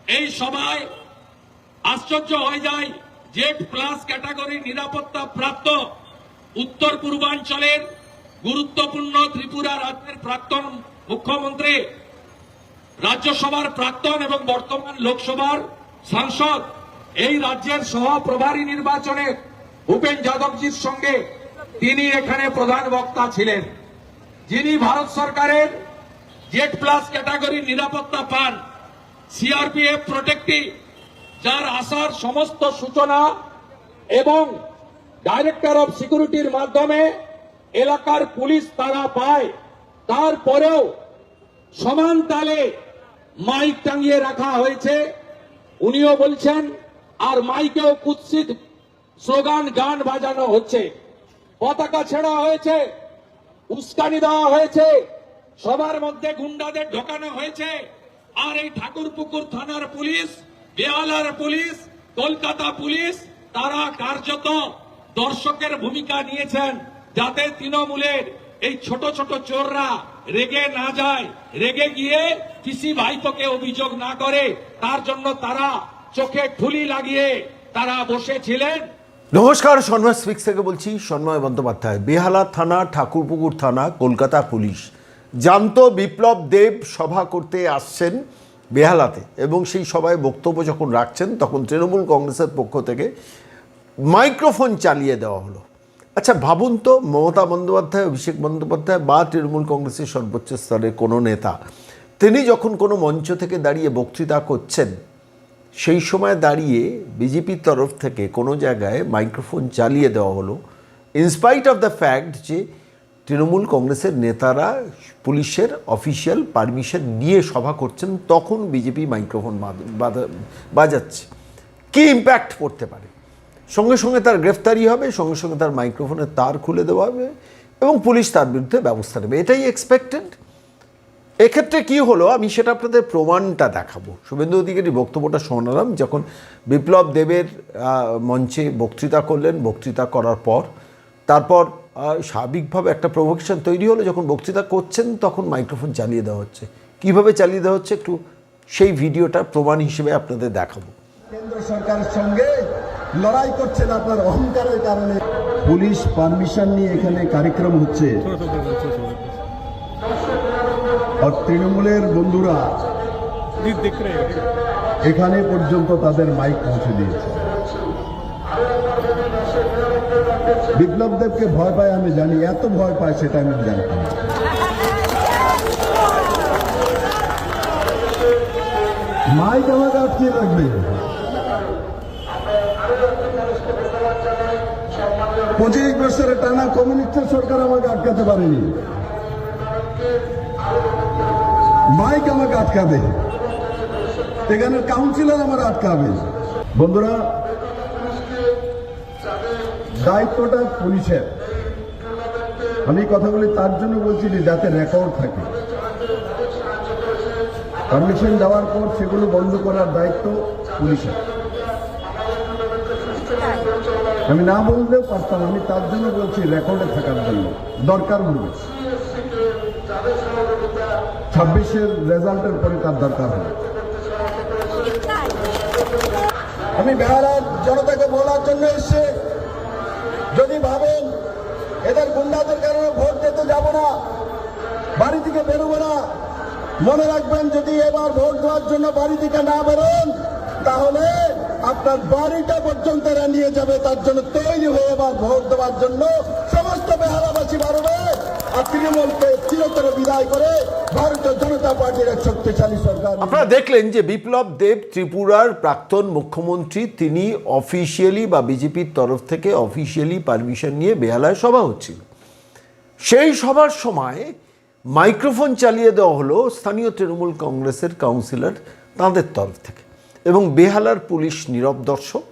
এই সভায় আশ্চর্য হয়ে যায় জেড প্লাস ক্যাটাগরি নিরাপত্তা প্রাপ্ত উত্তর পূর্বাঞ্চলের গুরুত্বপূর্ণ ত্রিপুরা রাজ্যের প্রাক্তন মুখ্যমন্ত্রী, রাজ্যসভার প্রাক্তন এবং বর্তমান লোকসভার সাংসদ, এই রাজ্যের সহপ্রভারী নির্বাচনে ভূপেন যাদবজির সঙ্গে তিনি এখানে প্রধান বক্তা ছিলেন, যিনি ভারত সরকারের জেড প্লাস ক্যাটাগরি নিরাপত্তা পান, সিআরপিএফ প্রোটেক্টিভ, যার আসার সমস্ত সূচনা এবং ডাইরেক্টর অফ সিকিউরিটির মাধ্যমে এলাকার পুলিশ তারা পায়। তারপরেও সমান তালে মাইক টাঙিয়ে রাখা হয়েছে, উনিও বলছেন, আর মাইকেও কুৎসিত স্লোগান গান বাজানো হচ্ছে, পতাকা ছেড়া হয়েছে, উস্কানি দেওয়া হয়েছে, সবার মধ্যে গুন্ডাদের ঢোকানো হয়েছে। আর এই ঠাকুরপুকুর থানার পুলিশ, বেহালার পুলিশ, কলকাতা পুলিশ, তারা কার্যত দর্শকের ভূমিকা নিয়েছেন, যাতে তৃণমূলের এই ছোট ছোট চোররা রেগে না যায়, রেগে গিয়ে পিসি ভাইপোকে অভিযোগ না করে, তার জন্য তারা চোখে ঠুলি লাগিয়ে তারা বসেছিলেন। নমস্কার, সন্ময় স্পিক্স থেকে বলছি, সন্ময় বন্দ্যোপাধ্যায়। বেহালা থানা, ঠাকুরপুকুর থানা, কলকাতা পুলিশ জানত বিপ্লব দেব সভা করতে আসছেন বেহালাতে, এবং সেই সভায় বক্তব্য যখন রাখছেন তখন তৃণমূল কংগ্রেসের পক্ষ থেকে মাইক্রোফোন চালিয়ে দেওয়া হলো। আচ্ছা ভাবুন তো, মমতা বন্দ্যোপাধ্যায়, অভিষেক বন্দ্যোপাধ্যায় বা তৃণমূল কংগ্রেসের সর্বোচ্চ স্তরের কোনো নেতা, তিনি যখন কোনো মঞ্চ থেকে দাঁড়িয়ে বক্তৃতা করছেন, সেই সময় দাঁড়িয়ে বিজেপির তরফ থেকে কোনো জায়গায় মাইক্রোফোন চালিয়ে দেওয়া হলো, ইনস্পাইট অফ দ্য ফ্যাক্ট যে তৃণমূল কংগ্রেসের নেতারা পুলিশের অফিসিয়াল পারমিশন নিয়ে সভা করছেন, তখন বিজেপি মাইক্রোফোন বাজাচ্ছে। কী ইম্প্যাক্ট পড়তে পারে? সঙ্গে সঙ্গে তার গ্রেফতারি হবে, সঙ্গে সঙ্গে তার মাইক্রোফোনের তার খুলে দেওয়া হবে এবং পুলিশ তার বিরুদ্ধে ব্যবস্থা নেবে, এটাই এক্সপেক্টেড। এক্ষেত্রে কি হলো, আমি সেটা আপনাদের প্রমাণটা দেখাবো। শুভেন্দু অধিকারীর বক্তব্যটা শোনালাম, যখন বিপ্লব দেবের মঞ্চে বক্তৃতা করলেন, বক্তৃতা করার পর তারপর স্বাভাবিকভাবে একটা প্রভোকেশন তৈরি হলো, যখন বক্তৃতা করছেন তখন মাইক্রোফোন চালিয়ে দেওয়া হচ্ছে। কিভাবে চালিয়ে দেওয়া হচ্ছে একটু সেই ভিডিওটা প্রমাণ হিসেবে আপনাদের দেখাবো। কেন্দ্র সরকারের সঙ্গে লড়াই করছেন আপনার অহংকারের কারণে। পুলিশ পারমিশন নিয়ে এখানে কার্যক্রম হচ্ছে, আর তৃণমূলের বন্ধুরা এখানে পর্যন্ত তাদের মাইক পৌঁছে দিয়েছে। বিপ্লব দেবকে ভয় পায় আমি জানি, এত ভয় পায় সেটা আমি জানতাম। মাইক আমাকে আটকে রাখবে। 25 বছরের টানা কমিউনিস্টের সরকার আমাকে আটকাতে পারেনি, মাইক আমাকে আটকাবে, এখানে কাউন্সিলর আমার আটকাবে। বন্ধুরা, দায়িত্বটা পুলিশের। আমি কথা বলি তার জন্য বলছি যে যাতে রেকর্ড থাকে। পারমিশন দেওয়ার পর সেগুলো বন্ধ করার দায়িত্ব পুলিশের। আমি না বললেও পারতাম, আমি তার জন্য বলছি রেকর্ডে থাকার জন্য দরকার বলবে। 26-এর রেজাল্টের পরে তার দরকার হবে। আমি বেহালার জনতাকে বলার জন্য এসে, যদি ভাবেন এদের গুন্ডাদের কারণে ভোট দিতে যাব না, বাড়ি থেকে বেরোবো না, মনে রাখবেন যদি এবার ভোট দেওয়ার জন্য বাড়ি থেকে না বেরোন, তাহলে আপনার বাড়িটা পর্যন্ত এরা নিয়ে যাবে। তার জন্য তৈরি হয়ে এবার ভোট দেওয়ার জন্য সমস্ত বেহালাবাসী বাড়বে, আর তৃণমূলকে চিরতরে বিদায় করে ভারতীয় জনতা পার্টির এক শক্তিশালী সরকার। আপনারা দেখলেন যে বিপ্লব দেব ত্রিপুরার প্রাক্তন মুখ্যমন্ত্রী, তিনি অফিসিয়ালি বা বিজেপির তরফ থেকে অফিসিয়ালি পারমিশন নিয়ে বেহালায় সভা হচ্ছিল। সেই সভার সময় মাইক্রোফোন চালিয়ে দেওয়া হলো স্থানীয় তৃণমূল কংগ্রেসের কাউন্সিলর তাঁদের তরফ থেকে, এবং বেহালার পুলিশ নীরব দর্শক,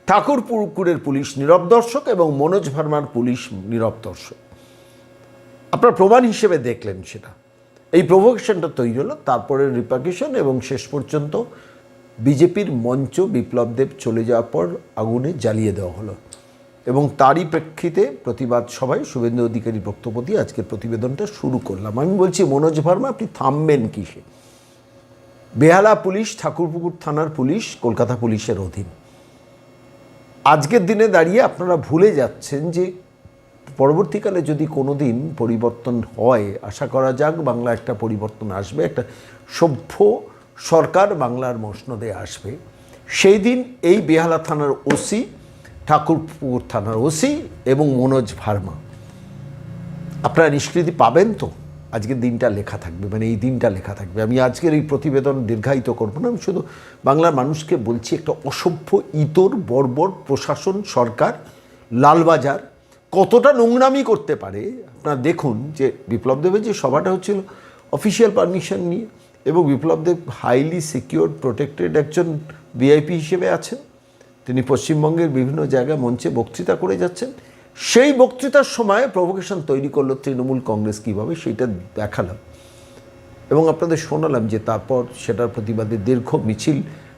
ঠাকুরপুকুরের পুলিশ নীরব দর্শক এবং মনোজ ভার্মার পুলিশ নীরব দর্শক। আপনার প্রমাণ হিসেবে দেখলেন সেটা। এই প্রভোকেশনটা তৈরি হলো, তারপরে রিপার্কেশন, এবং শেষ পর্যন্ত বিজেপির মঞ্চ বিপ্লব দেব চলে যাওয়ার পর আগুনে জ্বালিয়ে দেওয়া হলো, এবং তারই প্রেক্ষিতে প্রতিবাদ সভায় শুভেন্দু অধিকারীর বক্তব্য দিয়ে আজকের প্রতিবেদনটা শুরু করলাম। আমি বলছি, মনোজ ভার্মা, আপনি থামবেন কিসে? বেহালা পুলিশ ঠাকুরপুকুর থানার পুলিশ কলকাতা পুলিশের অধীন। আজকের দিনে দাঁড়িয়ে আপনারা ভুলে যাচ্ছেন যে পরবর্তীকালে যদি কোনো দিন পরিবর্তন হয়, আশা করা যাক বাংলা একটা পরিবর্তন আসবে, একটা সভ্য সরকার বাংলার মসনদে আসবে, সেই দিন এই বেহালা থানার ওসি, ঠাকুরপুকুর থানার ওসি এবং মনোজ ভার্মা আপনারা নিষ্কৃতি পাবেন তো? আজকের দিনটা লেখা থাকবে, মানে এই দিনটা লেখা থাকবে। আমি আজকের এই প্রতিবেদন দীর্ঘায়িত করব না, আমি শুধু বাংলার মানুষকে বলছি একটা অসভ্য ইতর বর্বর প্রশাসন, সরকার, লালবাজার কতটা নোংরামি করতে পারে। আপনারা দেখুন যে বিপ্লব দেবের যে সভাটা হচ্ছিল অফিসিয়াল পারমিশন নিয়ে, এবং Biplab Deb highly secure protected একজন ভিআইপি হিসেবে আছেন। তিনি পশ্চিমবঙ্গের বিভিন্ন জায়গায় মঞ্চে বক্তৃতা করে যাচ্ছেন। সেই বক্তৃতার সময় প্রভোকেশন তৈরি করলো তৃণমূল কংগ্রেস কীভাবে, সেইটা দেখালাম এবং আপনাদের শোনালাম যে তারপর সেটার প্রতিবাদে দীর্ঘ মিছিল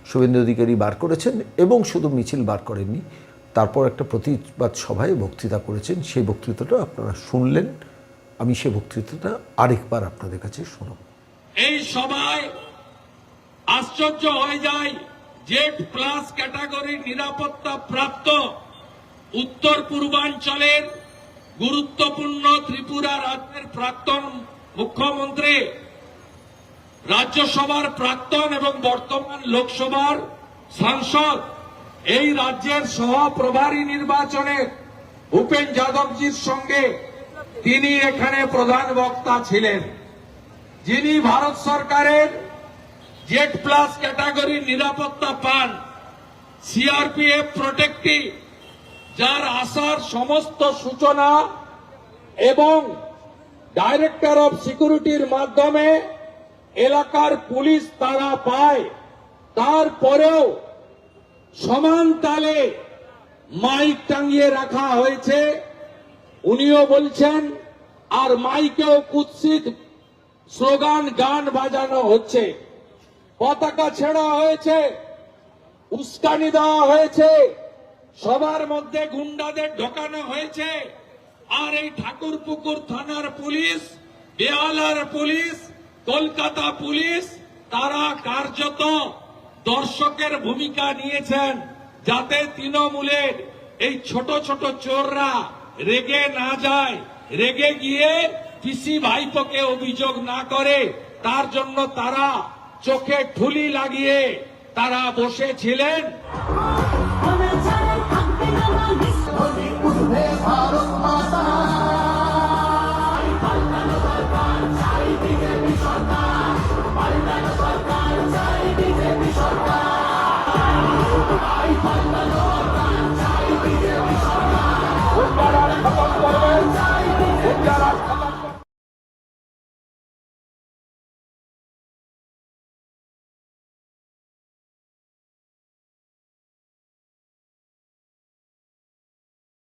শুভেন্দু অধিকারী বার করেছেন, এবং শুধু মিছিল বার করেননি, তারপর একটা প্রতিবাদ সভায় বক্তৃতা করেছেন। সেই বক্তৃতাটা আপনারা শুনলেন, আমি সেই বক্তৃতাটা আরেকবার আপনাদের কাছে শোনাব। এই সভায় আশ্চর্য হয়ে যায় জেড প্লাস ক্যাটাগরির নিরাপত্তা প্রাপ্ত উত্তর পূর্বাঞ্চলের গুরুত্বপূর্ণ ত্রিপুরা রাজ্যের প্রাক্তন মুখ্যমন্ত্রী, রাজ্যসভার প্রাক্তন এবং বর্তমান লোকসভার সাংসদ, এই রাজ্যের সহপ্রভারী নির্বাচনে ভূপেন যাদবজির সঙ্গে তিনি এখানে প্রধান বক্তা ছিলেন, যিনি ভারত সরকারের জেড প্লাস ক্যাটাগরির নিরাপত্তা পান, সিআরপিএফ প্রোটেক্টিভ, যার আসার সমস্ত সূচনা এবং ডাইরেক্টর অফ সিকিউরিটির মাধ্যমে এলাকার পুলিশ তারা পায়। তারপরেও সমান তালে মাইক টাঙিয়ে রাখা হয়েছে, উনিও বলছেন, আর মাইকেও কুৎসিত স্লোগান গান বাজানো হচ্ছে, পতাকা ছেড়া হয়েছে, উস্কানি দেওয়া হয়েছে, সবার মধ্যে গুন্ডাদের ঢোকানো হয়েছে। আর এই ঠাকুরপুকুর থানার পুলিশ, বেহালার পুলিশ, কলকাতা পুলিশ, তারা কার্যত দর্শকের ভূমিকা নিয়েছেন, যাতে তৃণমূলের এই ছোট ছোট চোররা রেগে না যায়, রেগে গিয়ে পিসি ভাইপোকে অভিযোগ না করে, তার জন্য তারা চোখে ঠুলি লাগিয়ে তারা বসেছিলেন। সরকার